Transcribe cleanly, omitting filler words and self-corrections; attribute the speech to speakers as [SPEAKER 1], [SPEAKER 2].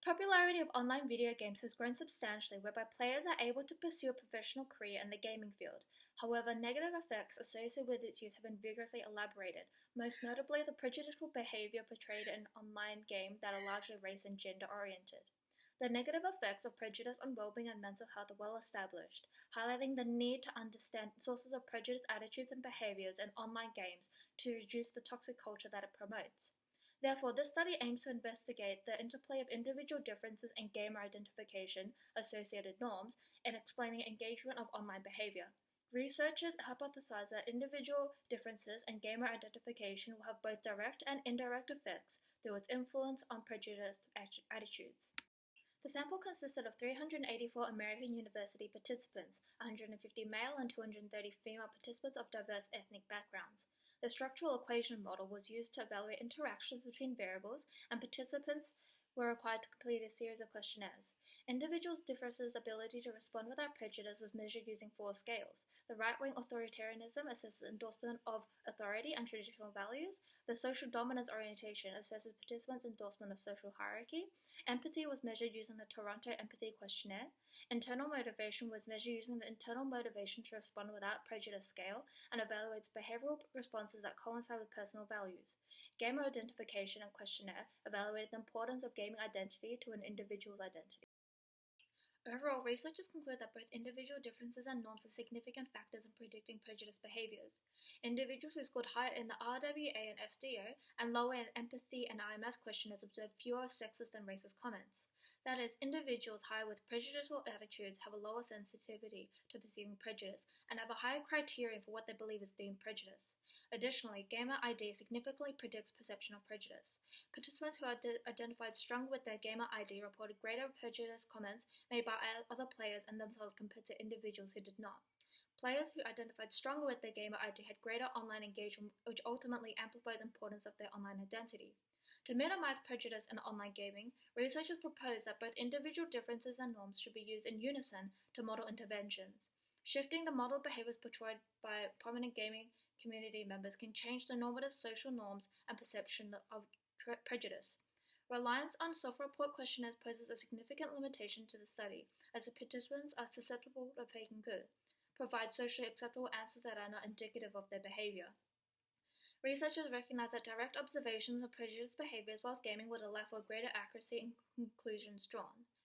[SPEAKER 1] Popularity of online video games has grown substantially, whereby players are able to pursue a professional career in the gaming field. However, negative effects associated with its use have been vigorously elaborated, most notably the prejudicial behavior portrayed in online games that are largely race and gender oriented. The negative effects of prejudice on well-being and mental health are well established, highlighting the need to understand sources of prejudice attitudes and behaviors in online games to reduce the toxic culture that it promotes. Therefore, this study aims to investigate the interplay of individual differences in gamer identification, associated norms, in explaining engagement of online behavior. Researchers hypothesize that individual differences in gamer identification will have both direct and indirect effects through its influence on prejudiced attitudes. The sample consisted of 384 American university participants, 150 male and 230 female participants of diverse ethnic backgrounds. The structural equation model was used to evaluate interactions between variables, and participants were required to complete a series of questionnaires. Individuals' differences' ability to respond without prejudice was measured using 4 scales. The right-wing authoritarianism assesses endorsement of authority and traditional values. The social dominance orientation assesses participants' endorsement of social hierarchy. Empathy was measured using the Toronto Empathy Questionnaire. Internal motivation was measured using the Internal Motivation to Respond Without Prejudice scale and evaluates behavioral responses that coincide with personal values. Gamer identification and questionnaire evaluated the importance of gaming identity to an individual's identity. Overall, researchers conclude that both individual differences and norms are significant factors in predicting prejudiced behaviors. Individuals who scored higher in the RWA and SDO and lower in empathy and IMS questionnaires observed fewer sexist and racist comments. That is, individuals high with prejudicial attitudes have a lower sensitivity to perceiving prejudice and have a higher criterion for what they believe is deemed prejudice. Additionally, gamer ID significantly predicts perception of prejudice. Participants who identified strongly with their gamer ID reported greater prejudice comments made by other players and themselves compared to individuals who did not. Players who identified stronger with their gamer ID had greater online engagement, which ultimately amplifies the importance of their online identity. To minimize prejudice in online gaming, researchers propose that both individual differences and norms should be used in unison to model interventions. Shifting the model behaviors portrayed by prominent gaming community members can change the normative social norms and perception of prejudice. Reliance on self-report questionnaires poses a significant limitation to the study, as the participants are susceptible to faking good, provide socially acceptable answers that are not indicative of their behavior. Researchers recognize that direct observations of prejudiced behaviors whilst gaming would allow for greater accuracy in conclusions drawn.